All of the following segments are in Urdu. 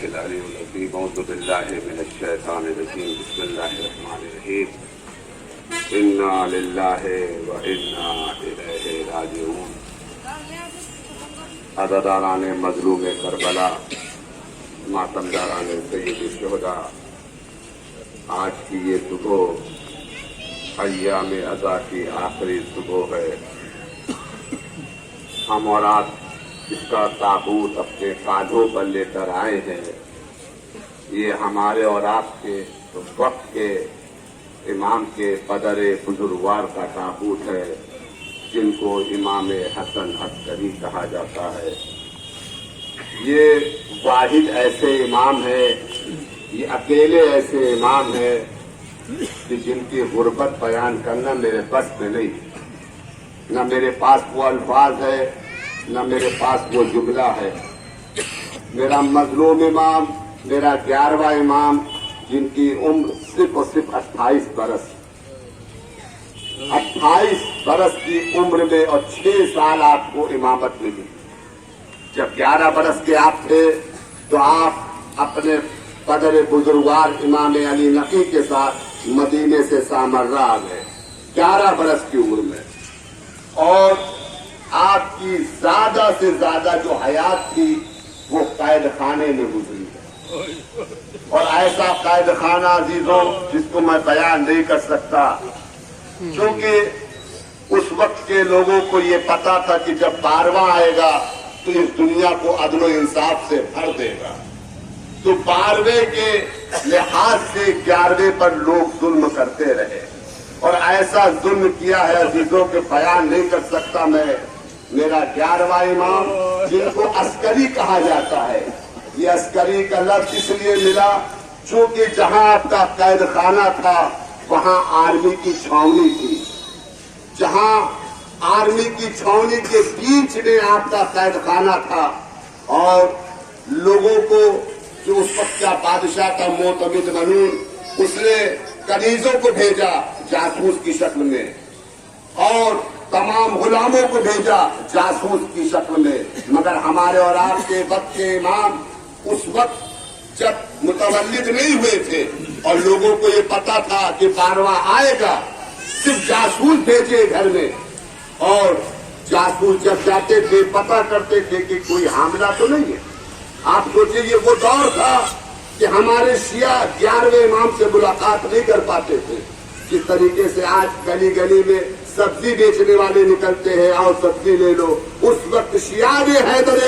العلي العظيم أعوذ بالله من الشيطان الرجيم بسم الله الرحمن الرحيم إنا لله وإنا إليه راجعون عزاداران مظلوم کربلا ماتمداران سید الشہداء آج کی یہ صبح ایام عزا کی آخری صبح ہے ہم اور آپ اس کا تابوت اپنے کاندھوں پر لے کر آئے ہیں یہ ہمارے اور آپ کے وقت کے امام کے قدر بزرگوار کا تابوت ہے جن کو امام حسن عسکری کہا جاتا ہے یہ واحد ایسے امام ہے یہ اکیلے ایسے امام ہے کہ جن کی غربت بیان کرنا میرے بس میں نہیں نہ میرے پاس وہ الفاظ ہے نہ میرے پاس وہ جملہ ہے میرا مظلوم امام میرا 11واں امام جن کی عمر صرف اور صرف 28 برس 28 برس کی عمر میں اور 6 سال آپ کو امامت ملی جب 11 برس کے آپ تھے تو آپ اپنے قدر بزرگوار امام علی نقی کے ساتھ مدینے سے سامرہ آ گئے 11 برس کی عمر میں اور آپ کی زیادہ سے زیادہ جو حیات تھی وہ قید خانے میں گزری ہے اور ایسا قید خانہ عزیزوں جس کو میں بیان نہیں کر سکتا کیونکہ اس وقت کے لوگوں کو یہ پتا تھا کہ جب 12واں آئے گا تو اس دنیا کو عدل و انصاف سے بھر دے گا تو 12ویں کے لحاظ سے 11ویں پر لوگ ظلم کرتے رہے اور ایسا ظلم کیا ہے عزیزوں کے بیان نہیں کر سکتا میں میرا 11واں امام جن کو عسکری کہا جاتا ہے یہ عسکری کا لفظ اس لیے ملا چونکہ جہاں آپ کا قید خانہ تھا وہاں آرمی کی چھاونی تھی جہاں آرمی کی چھاونی کے بیچ میں آپ کا قید خانہ تھا اور لوگوں کو جو اس وقت کا بادشاہ کا معتمد منون اس نے کنیزوں کو بھیجا جاسوس کی شکل میں اور تمام غلاموں کو بھیجا جاسوس کی شکل میں مگر ہمارے اور آپ کے وقت کے امام اس وقت جب متولد نہیں ہوئے تھے اور لوگوں کو یہ پتا تھا کہ 12واں آئے گا صرف جاسوس بھیجے گھر میں اور جاسوس جب جاتے تھے پتا کرتے تھے کہ کوئی حاملہ تو نہیں ہے آپ سوچیں یہ وہ دور تھا کہ ہمارے شیعہ 11ویں امام سے ملاقات نہیں کر پاتے تھے جس طریقے سے آج گلی گلی میں سبزی بیچنے والے نکلتے ہیں اور سبزی لے لو اس وقت شیعہ نے حیدر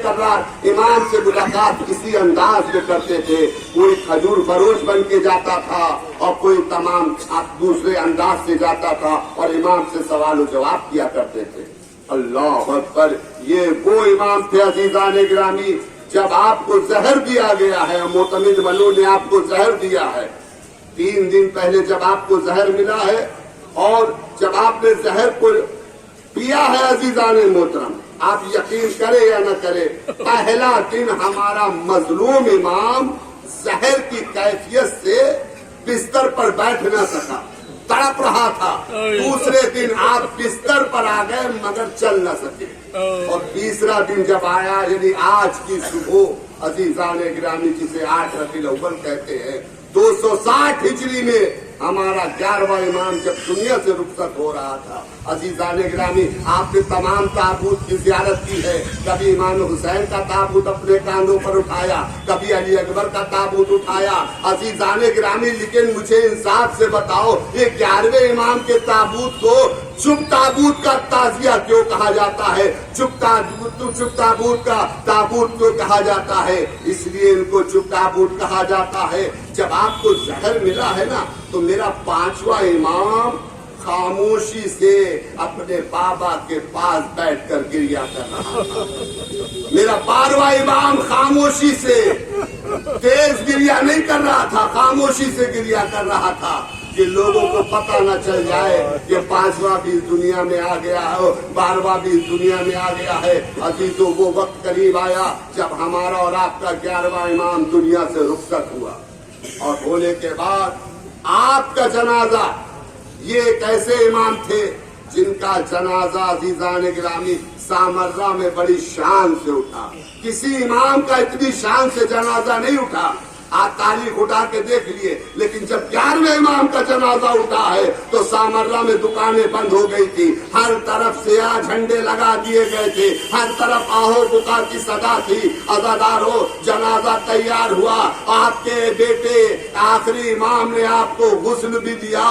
کرار امام سے ملاقات اسی انداز میں کرتے تھے کوئی کھجور فروش بن کے جاتا تھا اور کوئی تمام دوسرے انداز سے جاتا تھا اور امام سے سوال و جواب کیا کرتے تھے اللہ اکبر یہ وہ امام تھے عزیزان گرامی جب آپ کو زہر دیا گیا ہے معتمد منون نے آپ کو زہر دیا ہے 3 دن پہلے جب آپ کو زہر ملا ہے اور جب آپ نے زہر کو پیا ہے عزیزان محترم آپ یقین کرے یا نہ کرے پہلا دن ہمارا مظلوم امام زہر کی کیفیت سے بستر پر بیٹھ نہ سکا تڑپ رہا تھا دوسرے دن آپ بستر پر آ گئے مگر چل نہ سکے اور تیسرا دن جب آیا یعنی آج کی صبح عزیزان گرامی جسے 8 ربیع الاول کہتے ہیں 260 ہجری میں ہمارا 11واں امام جب دنیا سے رخصت ہو رہا تھا عزیزان گرامی آپ نے تمام تابوت کی زیارت کی ہے کبھی امام حسین کا تابوت اپنے کاندھوں پر اٹھایا کبھی علی اکبر کا تابوت اٹھایا عزیزان گرامی لیکن مجھے انصاف سے بتاؤ یہ 11ویں امام کے تابوت کو چپ تابوت کا تعزیہ کیوں کہا جاتا ہے چپ تابوت کا تابوت کیوں کہا جاتا ہے اس لیے ان کو چپ تابوت کہا جاتا ہے جب آپ کو زہر ملا ہے نا تو میرا 5واں امام خاموشی سے اپنے بابا کے پاس بیٹھ کر گریا کر رہا تھا میرا 12واں امام خاموشی سے تیز گریا نہیں کر رہا تھا خاموشی سے گریا کر رہا تھا کہ لوگوں کو پتہ نہ چل جائے کہ 5واں بھی اس دنیا میں آ گیا ہے 12واں بھی اس دنیا میں آ گیا ہے عزیزوں وہ وقت قریب آیا جب ہمارا اور آپ کا 11واں امام دنیا سے رخصت ہوا اور ہونے کے بعد آپ کا جنازہ یہ ایک ایسے امام تھے جن کا جنازہ عزیزان گرامی سامرہ میں بڑی شان سے اٹھا. کسی امام کا اتنی شان سے جنازہ نہیں اٹھا. آپ تاریخ اٹھا کے دیکھ لیے. لیکن جب 11ویں امام کا جنازہ اٹھا ہے تو سامرہ میں دکانیں بند ہو گئی تھی, ہر طرف سیاہ جھنڈے لگا دیے گئے تھے, ہر طرف آہو بکا کی صدا تھی. عزادارو جنازہ تیار ہوا, آپ کے بیٹے آخری امام نے آپ کو غسل بھی دیا,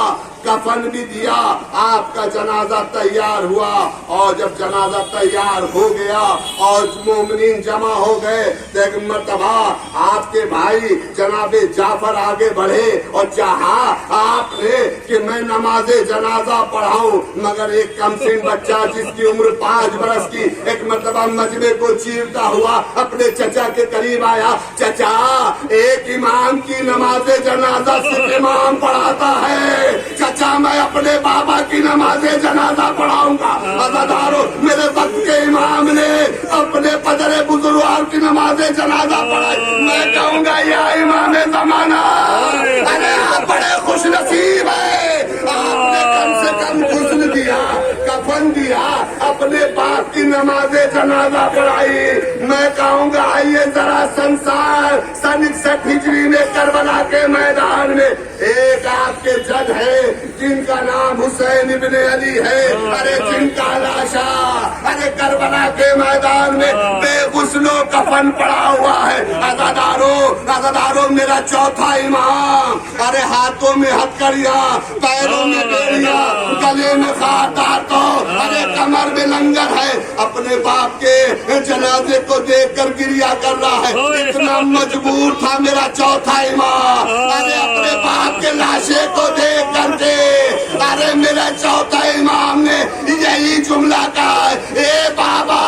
کفن بھی دیا, آپ کا جنازہ تیار ہوا. اور جب جنازہ تیار ہو گیا اور مومنین جمع ہو گئے تو ایک مرتبہ آپ کے بھائی جناب جعفر آگے بڑھے اور چاہا آپ نے کہ میں نماز جنازہ پڑھاؤں, مگر ایک کم سن بچہ جس کی عمر 5 برس کی ایک مرتبہ مجمع کو چیرتا ہوا اپنے چچا کے قریب آیا. چچا, ایک امام کی نماز جنازہ صرف امام پڑھاتا ہے, چچا میں اپنے بابا کی نماز جنازہ پڑھاؤں گا. عزادارو میرے وقت کے امام نے اپنے پدر بزرگوار کی نماز جنازہ پڑھائی. میں کہوں گا یا امام زمانہ, ارے آپ بڑے خوش نصیب ہیں, آپ نے کم سے کم غسل دیا, کفن دیا, اپنے باپ کی نماز جنازہ پڑھائی. میں کہوں گا آئیے ذرا سنسار سن 61 ہجری میں کربلا کے میدان میں ایک آپ کے جج ہے جن کا نام حسین ابن علی ہے, ارے جن کا لاشا ارے کربلا کے میدان میں بے غسل و کفن پڑا ہوا ہے. عزادارو میرا چوتھا امام, ارے ہاتھوں میں ہتکڑیاں, پیروں میں بیڑیاں, گلے میں خاردار, ارے کمر میں لنگر ہے, اپنے باپ کے جنازے کو دیکھ کر گریا کر رہا ہے. اتنا مجبور تھا میرا چوتھا امام, ارے اپنے باپ کے لاشے کو دیکھ کر کے ارے میرا چوتھا امام نے یہی جملہ کہا, اے بابا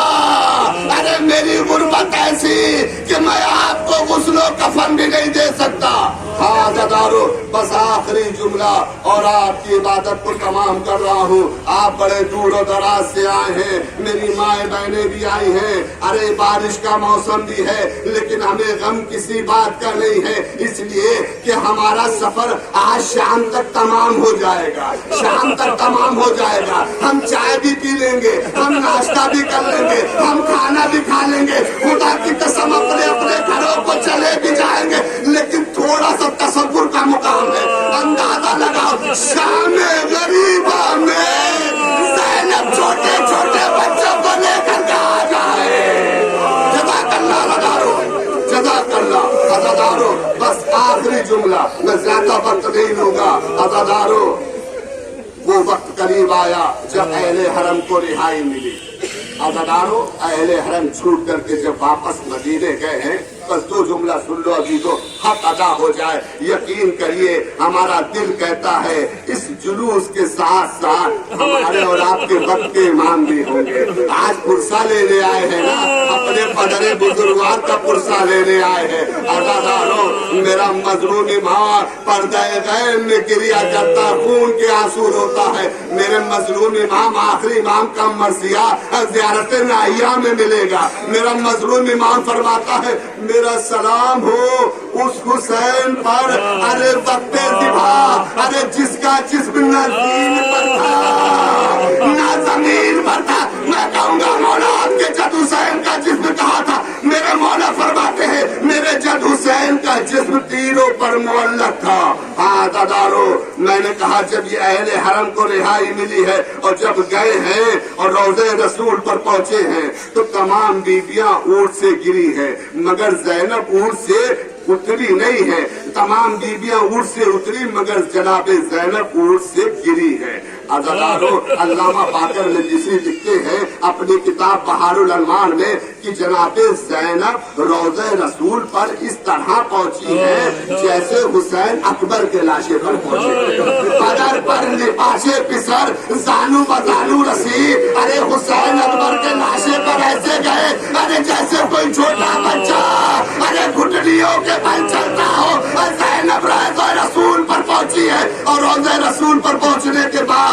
ارے میری غربت ایسی کہ میں آپ کو غسل و کفن بھی نہیں دے سکتا. ہاں عزادارو بس آخری جملہ اور آپ کی عبادت کو تمام کر رہا ہوں. آپ بڑے دور و دراز سے آئے ہیں, میری مائیں بہنیں بھی آئی ہیں, ارے بارش کا موسم بھی ہے, لیکن ہمیں غم کسی بات کا نہیں ہے, اس لیے کہ ہمارا سفر آج شام تک تمام ہو جائے گا, شام تک تمام ہو جائے گا. ہم چائے بھی پی لیں گے, ہم ناشتہ بھی کر لیں گے, ہم کھانا بھی کھا لیں گے, خدا کی قسم اپنے اپنے گھروں کو چلے بھی جائیں گے, لیکن تھوڑا سا تصور کا مقام ہے. اندازہ لگاؤ شام غریبہ میں زینب چھوٹے چھوٹے بچوں کو لے کر کہاں جائے. جزاک اللہ عزادارو, جزاک اللہ عزادارو. بس آخری جملہ, میں زیادہ وقت نہیں لوں گا. عزادارو وہ وقت قریب آیا جب اہل حرم کو رہائی ملی. عزادارو اہل حرم چھوٹ کر کے جب واپس مدینے گئے ہیں, بس دو جملہ سن لو ابھی تو حق ادا ہو جائے. یقین کریے ہمارا دل کہتا ہے اس جلوس کے ساتھ ساتھ ہمارے اور آپ کے وقت کے امام بھی ہوں گے. آج پرسہ لینے آئے ہیں نا, اپنے پدر بزرگوار کا پرسہ لینے آئے ہیں. عزادارو میرا مظلوم امام پردہ غیب میں گریا کرتا, خون کے آنسو روتا ہے. میرے مظلوم امام آخری امام کا مرثیہ زیارت ناہیہ میں ملے گا. میرا مظلوم امام فرماتا ہے میرا سلام ہو اس حسین پر, ارے وقت ذبح, ارے جس کا جسم نہ زمین پر تھا نہ زمین پر تھا. میں کہوں گا مولا آپ کے جد حسین کا جسم کہاں تھا. میرے مولا فرماتے ہیں میرے جد حسین کا جسم تیروں پر معلق تھا. ہاں عزادارو میں نے کہا جب یہ اہل حرم کو رہائی ملی ہے اور جب گئے ہیں اور روضہ رسول پر پہنچے ہیں تو تمام بیویاں اونٹ سے گری ہیں, مگر زینب اونٹ سے اتری نہیں ہے. تمام بیویاں اونٹ سے اتری مگر جناب زینب اونٹ سے گری ہے. عزادارو علامہ باقر نجیسی لکھتے ہیں اپنی کتاب بہار الانوار میں کہ جناب زینب روضہ رسول پر اس طرح پہنچی ہے جیسے حسین اکبر کے لاشے پر پہنچے. بدر پر لباشے پسر زانو بزانو رسی, ارے حسین اکبر کے لاشے پر ایسے گئے ارے جیسے کوئی چھوٹا بچہ ارے گھٹنیوں کے بل چلتا ہو. زینب روضہ رسول پر پہنچی ہے اور روضہ رسول پر پہنچنے کے بعد